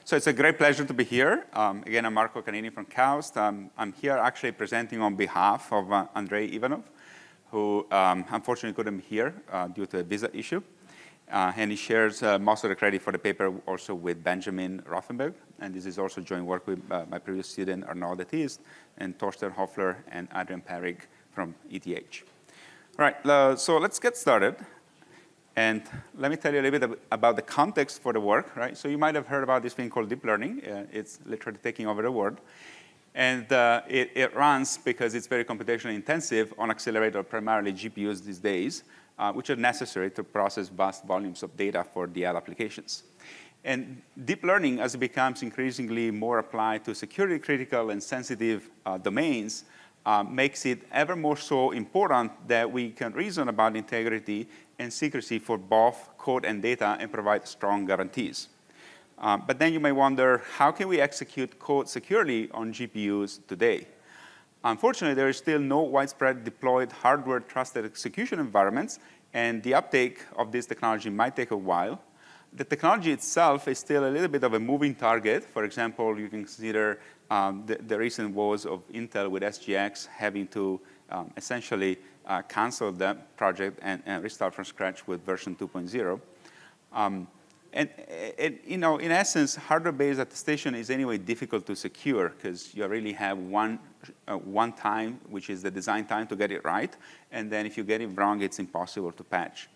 So it's a great pleasure to be here. Again, I'm Marco Canini from KAUST. I'm here actually presenting on behalf of Andrei Ivanov, who unfortunately couldn't be here due to a visa issue. And he shares most of the credit for the paper also with Benjamin Rothenberger. And this is also joint work with my previous student, Arnaud, Dethise, and Torsten, Hoefler, and Adrian Perrig from ETH. All right, so let's get started. And let me tell you a little bit about the context for the work, right? So you might have heard about this thing called deep learning. It's literally taking over the world. And it runs because it's very computationally intensive on accelerator, primarily GPUs these days, which are necessary to process vast volumes of data for DL applications. And deep learning, as it becomes increasingly more applied to security critical and sensitive domains, makes it ever more so important that we can reason about integrity and secrecy for both code and data and provide strong guarantees. But then you may wonder, how can we execute code securely on GPUs today? Unfortunately, there is still no widespread deployed hardware trusted execution environments, and the uptake of this technology might take a while. The technology itself is still a little bit of a moving target. For example, you can consider the recent woes of Intel with SGX having to essentially cancel that project and restart from scratch with version 2.0. And you know, in essence, hardware-based attestation is anyway difficult to secure because you really have one time, which is the design time to get it right. And then if you get it wrong, it's impossible to patch.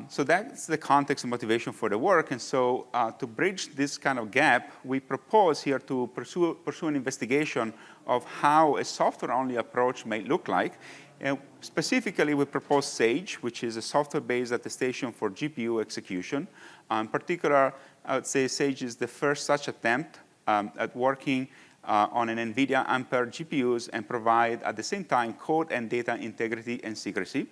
So that's the context and motivation for the work. And so to bridge this kind of gap, we propose here to pursue an investigation of how a software-only approach may look like. And specifically, we propose SAGE, which is a software-based attestation for GPU execution. In particular, I would say SAGE is the first such attempt at working on an NVIDIA Ampere GPUs and provide, at the same time, code and data integrity and secrecy.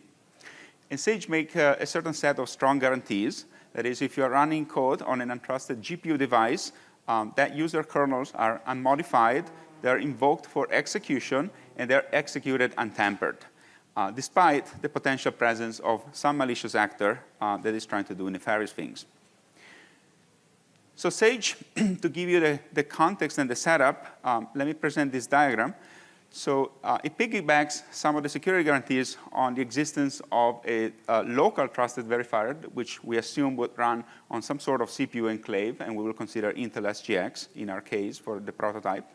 And SAGE make a certain set of strong guarantees. That is, if you're running code on an untrusted GPU device, that user kernels are unmodified, they're invoked for execution, and they're executed untampered, despite the potential presence of some malicious actor that is trying to do nefarious things. So SAGE, to give you the context and the setup, let me present this diagram. So it piggybacks some of the security guarantees on the existence of a local trusted verifier, which we assume would run on some sort of CPU enclave, and we will consider Intel SGX in our case for the prototype.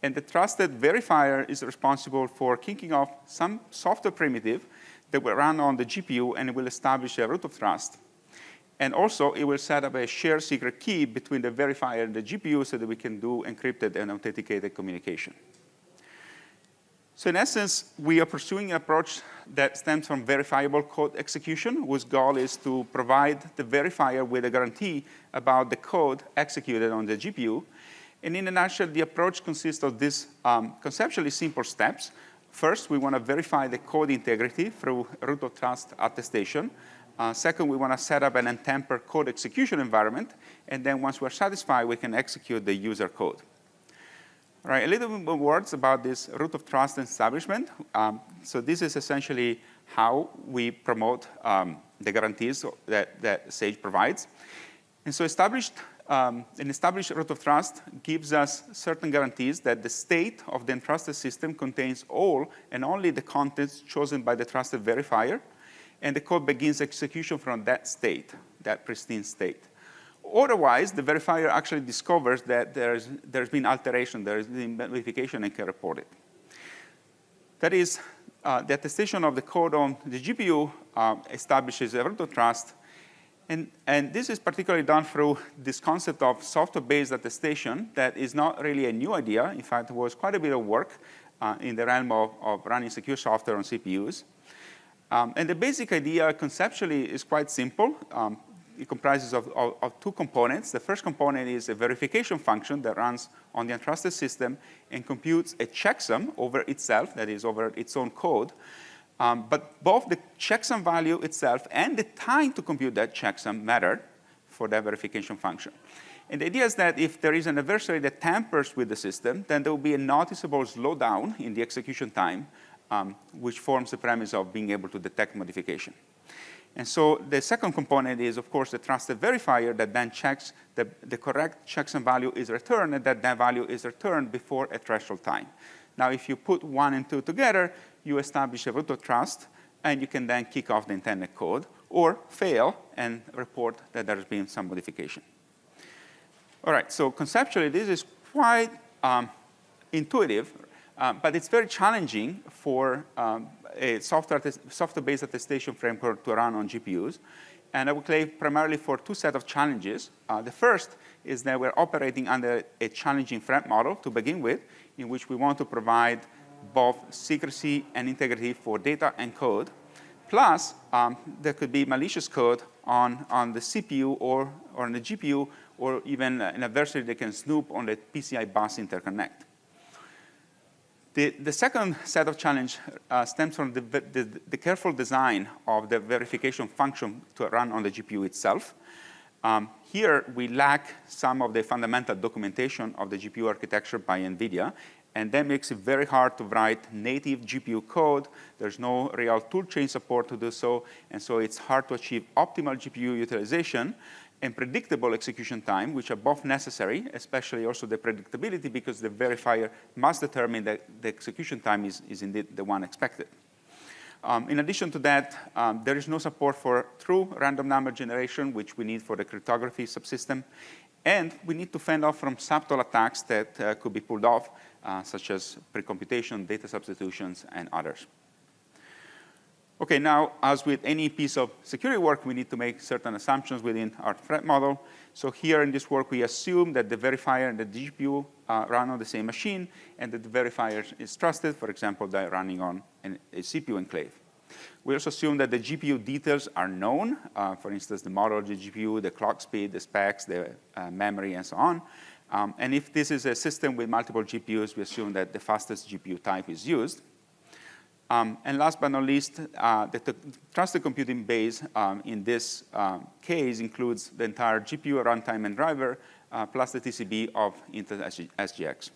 And the trusted verifier is responsible for kicking off some software primitive that will run on the GPU, and it will establish a root of trust. And also, it will set up a shared secret key between the verifier and the GPU so that we can do encrypted and authenticated communication. So in essence, we are pursuing an approach that stems from verifiable code execution, whose goal is to provide the verifier with a guarantee about the code executed on the GPU. And in a nutshell, the approach consists of these conceptually simple steps. First, we want to verify the code integrity through root of trust attestation. Second, we want to set up an untampered code execution environment. And then once we're satisfied, we can execute the user code. All right, a little bit more words about this root of trust establishment. So this is essentially how we promote the guarantees that SAGE provides. And so an established root of trust gives us certain guarantees that the state of the entrusted system contains all and only the contents chosen by the trusted verifier, and the code begins execution from that state, that pristine state. Otherwise, the verifier actually discovers that there's been alteration, there has been modification, and can report it. That is, the attestation of the code on the GPU establishes a root of trust. And this is particularly done through this concept of software-based attestation that is not really a new idea. In fact, there was quite a bit of work in the realm of running secure software on CPUs. And the basic idea conceptually is quite simple. It comprises of two components. The first component is a verification function that runs on the untrusted system and computes a checksum over itself, that is, over its own code. But both the checksum value itself and the time to compute that checksum matter for that verification function. And the idea is that if there is an adversary that tampers with the system, then there will be a noticeable slowdown in the execution time, which forms the premise of being able to detect modification. And so the second component is, of course, the trusted verifier that then checks the correct checksum value is returned, and that value is returned before a threshold time. Now, if you put 1 and 2 together, you establish a root of trust, and you can then kick off the intended code, or fail and report that there's been some modification. All right, so conceptually, this is quite intuitive, but it's very challenging for a software-based attestation framework to run on GPUs. And I would claim primarily for 2 sets of challenges. The first is that we're operating under a challenging threat model to begin with, in which we want to provide both secrecy and integrity for data and code. Plus, there could be malicious code on the CPU or on the GPU, or even an adversary that can snoop on the PCI bus interconnect. The second set of challenge stems from the careful design of the verification function to run on the GPU itself. Here, we lack some of the fundamental documentation of the GPU architecture by NVIDIA, and that makes it very hard to write native GPU code. There's no real toolchain support to do so, and so it's hard to achieve optimal GPU utilization and predictable execution time, which are both necessary, especially also the predictability, because the verifier must determine that the execution time is indeed the one expected. In addition to that, there is no support for true random number generation, which we need for the cryptography subsystem. And we need to fend off from subtle attacks that could be pulled off, such as precomputation, data substitutions, and others. OK, now, as with any piece of security work, we need to make certain assumptions within our threat model. So here in this work, we assume that the verifier and the GPU run on the same machine, and that the verifier is trusted, for example, by running on a CPU enclave. We also assume that the GPU details are known, for instance, the model of the GPU, the clock speed, the specs, the memory, and so on. And if this is a system with multiple GPUs, we assume that the fastest GPU type is used. And last but not least, the trusted computing base in this case includes the entire GPU runtime and driver, plus the TCB of Intel SGX.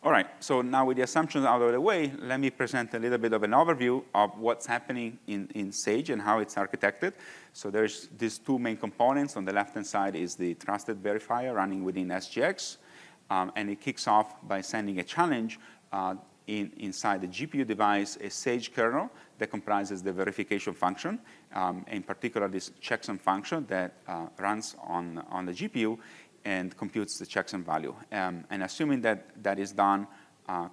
All right, so now with the assumptions out of the way, let me present a little bit of an overview of what's happening in Sage and how it's architected. So there's these 2 main components. On the left-hand side is the trusted verifier running within SGX. And it kicks off by sending a challenge inside the GPU device, a Sage kernel that comprises the verification function, in particular this checksum function that runs on the GPU and computes the checksum value. And assuming that that is done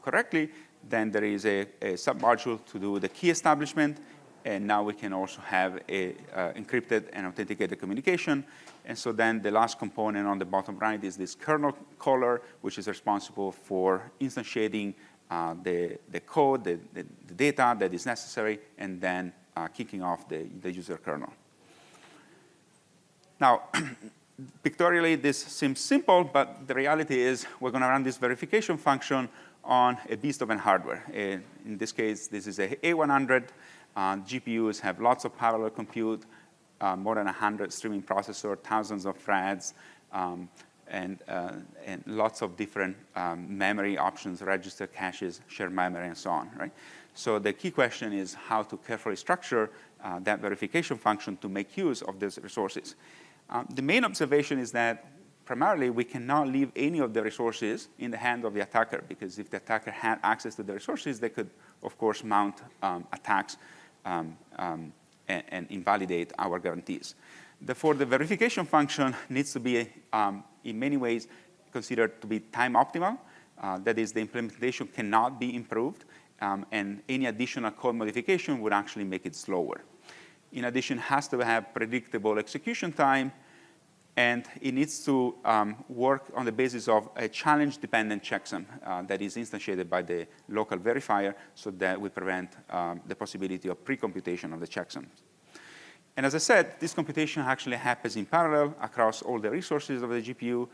correctly, then there is a submodule to do the key establishment. And now we can also have a encrypted and authenticated communication. And so then the last component on the bottom right is this kernel caller, which is responsible for instantiating the code, the data that is necessary, and then kicking off the user kernel. Now, pictorially, this seems simple, but the reality is we're going to run this verification function on a beast of an hardware. In this case, this is a A100. GPUs have lots of parallel compute, more than 100 streaming processors, thousands of threads, and lots of different memory options, register caches, shared memory, and so on, right? So the key question is how to carefully structure that verification function to make use of these resources. The main observation is that primarily we cannot leave any of the resources in the hand of the attacker, because if the attacker had access to the resources, they could, of course, mount attacks and invalidate our guarantees. Therefore, the verification function needs to be, in many ways, considered to be time optimal. That is, the implementation cannot be improved, and any additional code modification would actually make it slower. In addition, it has to have predictable execution time, and it needs to work on the basis of a challenge-dependent checksum that is instantiated by the local verifier, so that we prevent the possibility of pre-computation of the checksums. And as I said, this computation actually happens in parallel across all the resources of the GPU,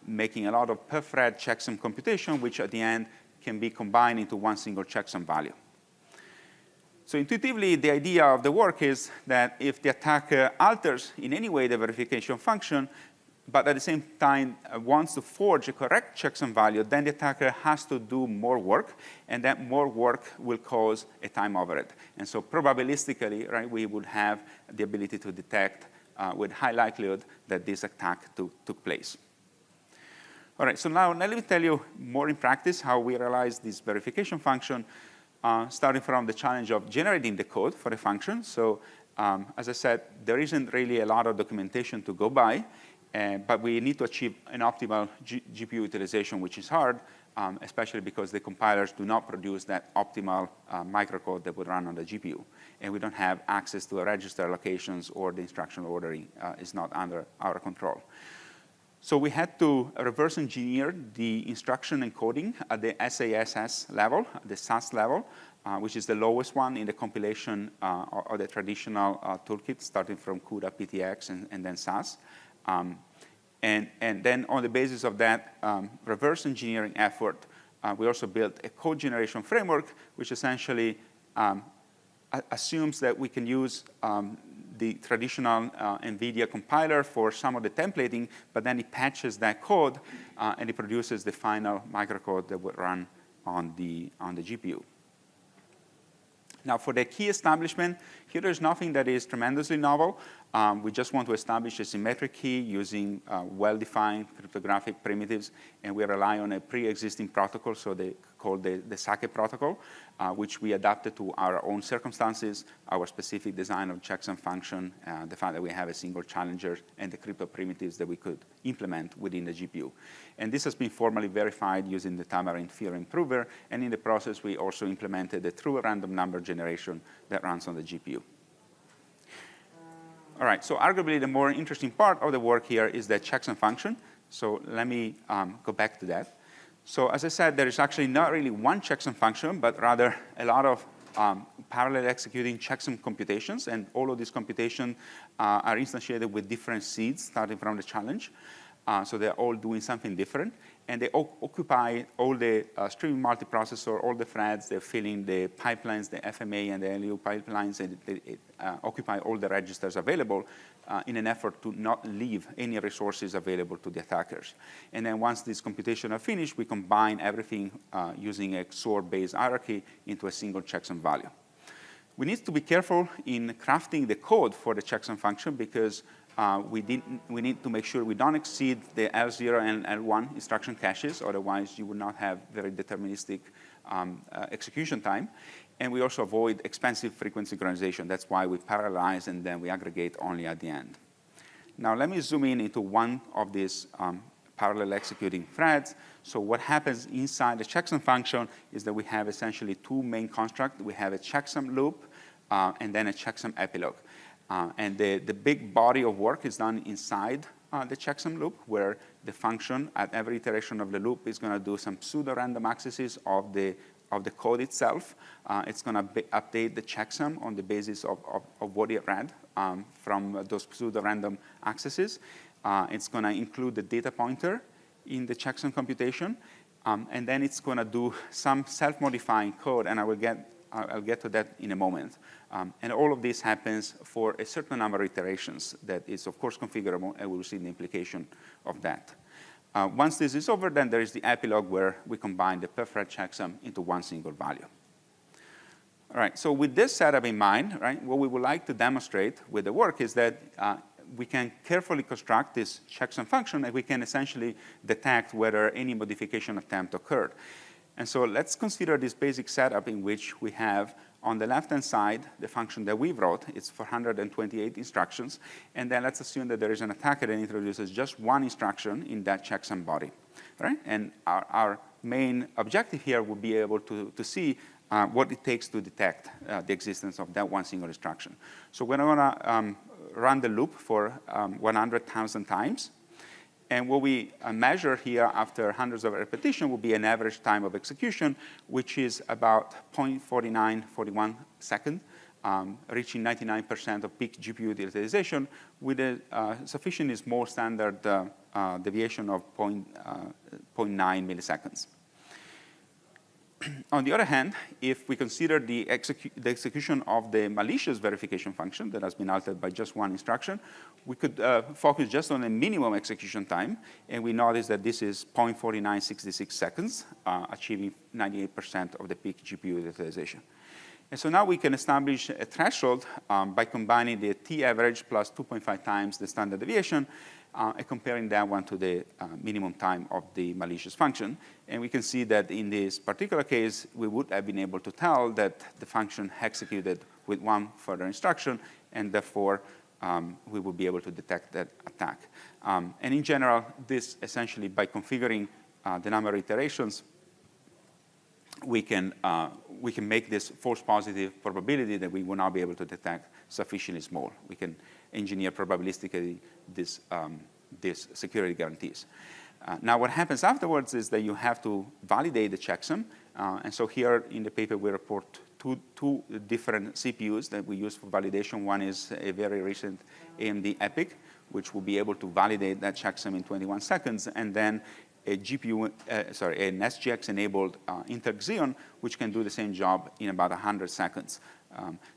making a lot of per-thread checksum computation, which at the end can be combined into one single checksum value. So intuitively, the idea of the work is that if the attacker alters in any way the verification function, but at the same time wants to forge a correct checksum value, then the attacker has to do more work, and that more work will cause a time overhead. And so probabilistically, right, we would have the ability to detect with high likelihood that this attack took place. All right, so now let me tell you more in practice how we realize this verification function, starting from the challenge of generating the code for a function. So as I said, there isn't really a lot of documentation to go by, but we need to achieve an optimal GPU utilization, which is hard, especially because the compilers do not produce that optimal microcode that would run on the GPU. And we don't have access to register allocations, or the instruction ordering is not under our control. So we had to reverse engineer the instruction encoding at the SASS level, the SAS level, which is the lowest one in the compilation of the traditional toolkit, starting from CUDA, PTX, and then SAS. And then on the basis of that reverse engineering effort, we also built a code generation framework, which essentially assumes that we can use the traditional NVIDIA compiler for some of the templating, but then it patches that code, and it produces the final microcode that would run on the GPU. Now, for the key establishment, here there's nothing that is tremendously novel. We just want to establish a symmetric key using well-defined cryptographic primitives, and we rely on a pre-existing protocol, so they call the SAKE protocol, which we adapted to our own circumstances, our specific design of checksum function, the fact that we have a single challenger, and the crypto primitives that we could implement within the GPU. And this has been formally verified using the Tamarin theorem prover, and in the process, we also implemented the true random number generation that runs on the GPU. All right, so arguably the more interesting part of the work here is the checksum function. So let me go back to that. So as I said, there is actually not really one checksum function, but rather a lot of parallel executing checksum computations, and all of these computations are instantiated with different seeds starting from the challenge. So they're all doing something different, and they occupy all the streaming multiprocessor, all the threads, they're filling the pipelines, the FMA and the LU pipelines, and they occupy all the registers available in an effort to not leave any resources available to the attackers. And then once these computations are finished, we combine everything using a XOR-based hierarchy into a single checksum value. We need to be careful in crafting the code for the checksum function, because we need to make sure we don't exceed the L0 and L1 instruction caches, otherwise you would not have very deterministic execution time. And we also avoid expensive frequency synchronization. That's why we parallelize and then we aggregate only at the end. Now let me zoom in into one of these parallel executing threads. So what happens inside the checksum function is that we have essentially two main constructs. We have a checksum loop and then a checksum epilogue. And the big body of work is done inside the checksum loop, where the function at every iteration of the loop is going to do some pseudo-random accesses of the code itself. It's going to update the checksum on the basis of what it read from those pseudo-random accesses. It's going to include the data pointer in the checksum computation. And then it's going to do some self-modifying code, and I'll get to that in a moment. And all of this happens for a certain number of iterations that is, of course, configurable, and we'll see the implication of that. Once this is over, then there is the epilogue where we combine the per-thread checksum into one single value. All right, so with this setup in mind, right, what we would like to demonstrate with the work is that we can carefully construct this checksum function, and we can essentially detect whether any modification attempt occurred. And so let's consider this basic setup in which we have on the left-hand side the function that we wrote. It's 428 instructions. And then let's assume that there is an attacker that introduces just one instruction in that checksum body. Right? And our main objective here would be able to see what it takes to detect the existence of that one single instruction. So we're going to run the loop for 100,000 times. And what we measure here after hundreds of repetitions will be an average time of execution, which is about 0.4941 seconds, reaching 99% of peak GPU utilization with a sufficiently small standard deviation of 0.9 milliseconds. On the other hand, if we consider the execution of the malicious verification function that has been altered by just one instruction, we could focus just on the minimum execution time, and we notice that this is 0.4966 seconds, achieving 98% of the peak GPU utilization. And so now we can establish a threshold by combining the t average plus 2.5 times the standard deviation, and comparing that one to the minimum time of the malicious function. And we can see that in this particular case, we would have been able to tell that the function executed with one further instruction, and therefore we would be able to detect that attack. And in general, this essentially, by configuring the number of iterations, we can make this false positive probability that we will not be able to detect sufficiently small. We can engineer probabilistically this security guarantees. Now, what happens afterwards is that you have to validate the checksum. And so here in the paper, we report two different CPUs that we use for validation. One is a very recent AMD EPYC, which will be able to validate that checksum in 21 seconds, and then a GPU, an SGX-enabled Intel Xeon, which can do the same job in about 100 seconds.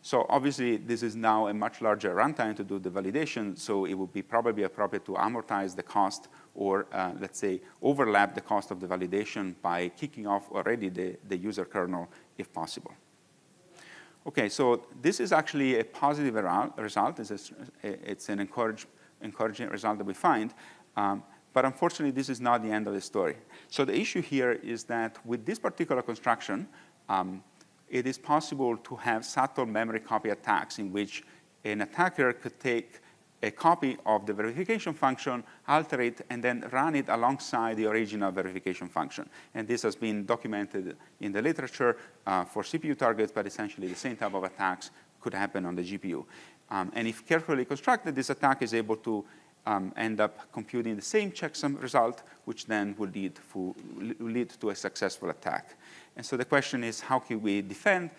So obviously, this is now a much larger runtime to do the validation, so it would be probably appropriate to amortize the cost or, let's say, overlap the cost of the validation by kicking off already the user kernel, if possible. OK, so this is actually a positive result. It's an encouraging result that we find. But unfortunately, this is not the end of the story. So the issue here is that with this particular construction, it is possible to have subtle memory copy attacks in which an attacker could take a copy of the verification function, alter it, and then run it alongside the original verification function. And this has been documented in the literature for CPU targets, but essentially the same type of attacks could happen on the GPU. And if carefully constructed, this attack is able to end up computing the same checksum result, which then would lead to a successful attack. And so the question is, how can we defend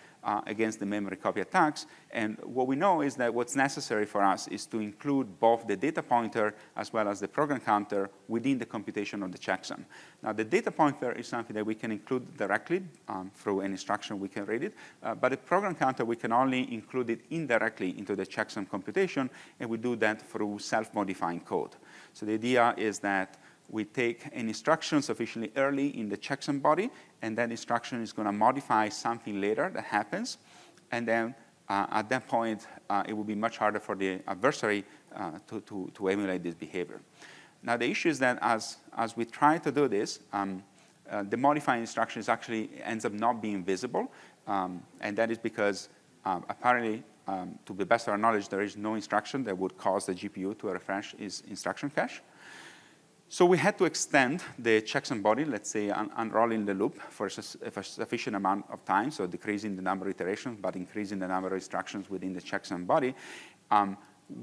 against the memory copy attacks? And what we know is that what's necessary for us is to include both the data pointer as well as the program counter within the computation of the checksum. Now, the data pointer is something that we can include directly through an instruction. We can read it. But the program counter, we can only include it indirectly into the checksum computation, and we do that through self-modifying code. So the idea is that we take an instruction sufficiently early in the checksum body, and that instruction is going to modify something later that happens. And then at that point, it will be much harder for the adversary to emulate this behavior. Now, the issue is that as we try to do this, the modifying instruction actually ends up not being visible. And that is because apparently, to the best of our knowledge, there is no instruction that would cause the GPU to refresh its instruction cache. So we had to extend the checksum body, let's say unrolling the loop for a sufficient amount of time, so decreasing the number of iterations, but increasing the number of instructions within the checksum body,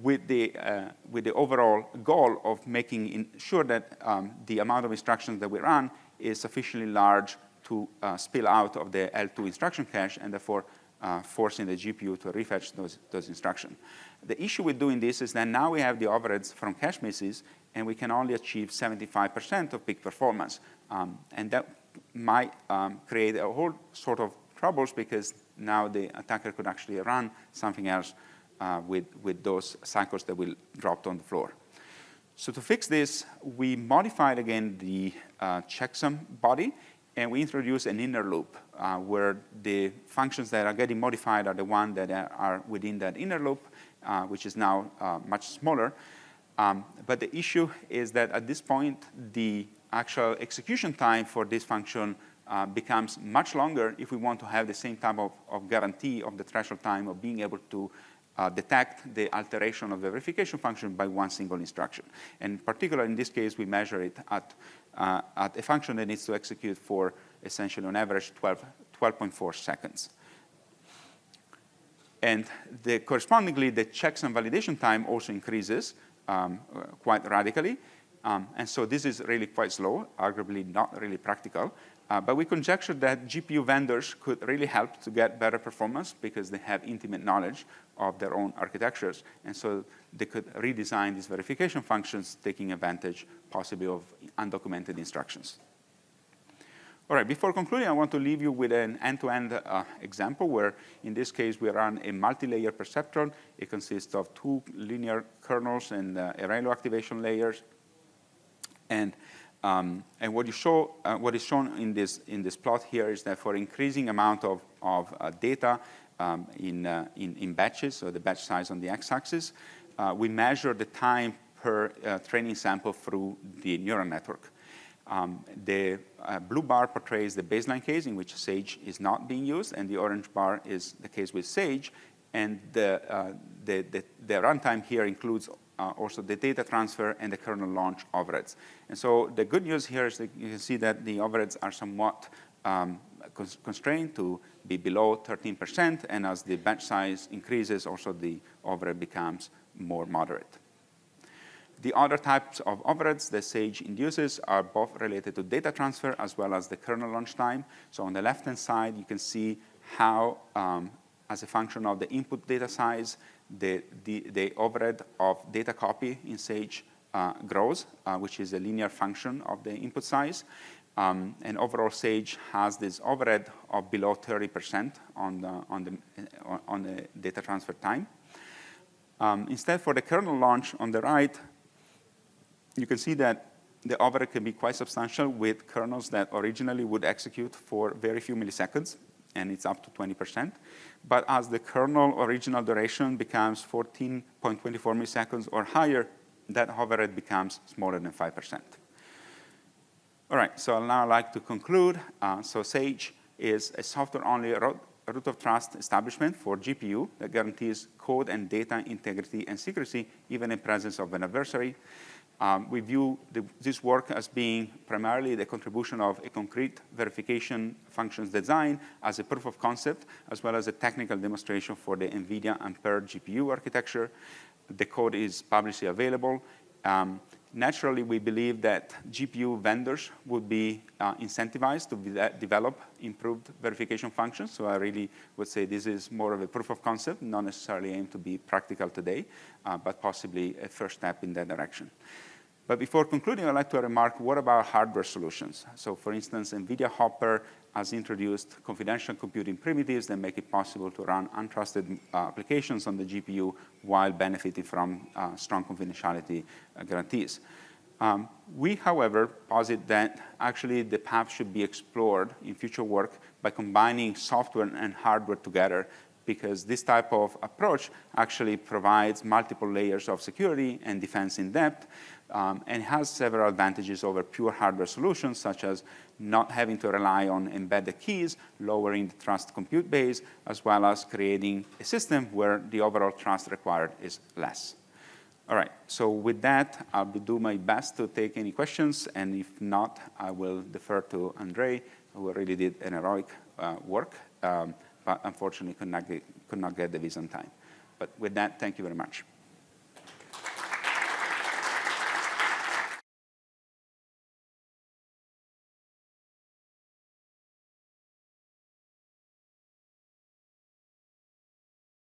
with the overall goal of making sure that the amount of instructions that we run is sufficiently large to spill out of the L2 instruction cache, and therefore forcing the GPU to refetch those instructions. The issue with doing this is that now we have the overheads from cache misses, and we can only achieve 75% of peak performance. And that might create a whole sort of troubles, because now the attacker could actually run something else with those cycles that will drop on the floor. So to fix this, we modified again the checksum body, and we introduced an inner loop where the functions that are getting modified are the ones that are within that inner loop, which is now much smaller. But the issue is that at this point, the actual execution time for this function becomes much longer if we want to have the same type of guarantee of the threshold time of being able to detect the alteration of the verification function by one single instruction. And in particular, in this case, we measure it at a function that needs to execute for essentially on average 12.4 seconds. And correspondingly, the checksum validation time also increases quite radically. And so this is really quite slow, arguably not really practical. But we conjectured that GPU vendors could really help to get better performance because they have intimate knowledge of their own architectures. And so they could redesign these verification functions, taking advantage possibly of undocumented instructions. All right, before concluding, I want to leave you with an end-to-end example where, in this case, we run a multi-layer perceptron. It consists of 2 linear kernels and array activation layers. And what is shown in this plot here is that for increasing amount of data in batches, so the batch size on the x-axis, we measure the time per training sample through the neural network. The blue bar portrays the baseline case in which SAGE is not being used, and the orange bar is the case with SAGE. And the runtime here includes also the data transfer and the kernel launch overheads. And so the good news here is that you can see that the overheads are somewhat constrained to be below 13%, and as the batch size increases, also the overhead becomes more moderate. The other types of overheads that SAGE induces are both related to data transfer as well as the kernel launch time. So on the left-hand side, you can see how, as a function of the input data size, the overhead of data copy in SAGE grows, which is a linear function of the input size. And overall, SAGE has this overhead of below 30% on the data transfer time. Instead, for the kernel launch on the right, you can see that the overhead can be quite substantial with kernels that originally would execute for very few milliseconds, and it's up to 20%. But as the kernel original duration becomes 14.24 milliseconds or higher, that overhead becomes smaller than 5%. All right, so I'd now like to conclude. So SAGE is a software-only root of trust establishment for GPU that guarantees code and data integrity and secrecy, even in presence of an adversary. We view this work as being primarily the contribution of a concrete verification functions design as a proof of concept, as well as a technical demonstration for the NVIDIA Ampere GPU architecture. The code is publicly available. Naturally, we believe that GPU vendors would be incentivized to develop improved verification functions. So I really would say this is more of a proof of concept, not necessarily aimed to be practical today, but possibly a first step in that direction. But before concluding, I'd like to remark, what about hardware solutions? So for instance, NVIDIA Hoefler has introduced confidential computing primitives that make it possible to run untrusted applications on the GPU while benefiting from strong confidentiality guarantees. We, however, posit that actually the path should be explored in future work by combining software and hardware together, because this type of approach actually provides multiple layers of security and defense in depth, and has several advantages over pure hardware solutions, such as not having to rely on embedded keys, lowering the trust compute base, as well as creating a system where the overall trust required is less. All right, so with that, I'll do my best to take any questions, and if not, I will defer to Andrei, who really did an heroic work, but unfortunately could not get the visa on time. But with that, thank you very much.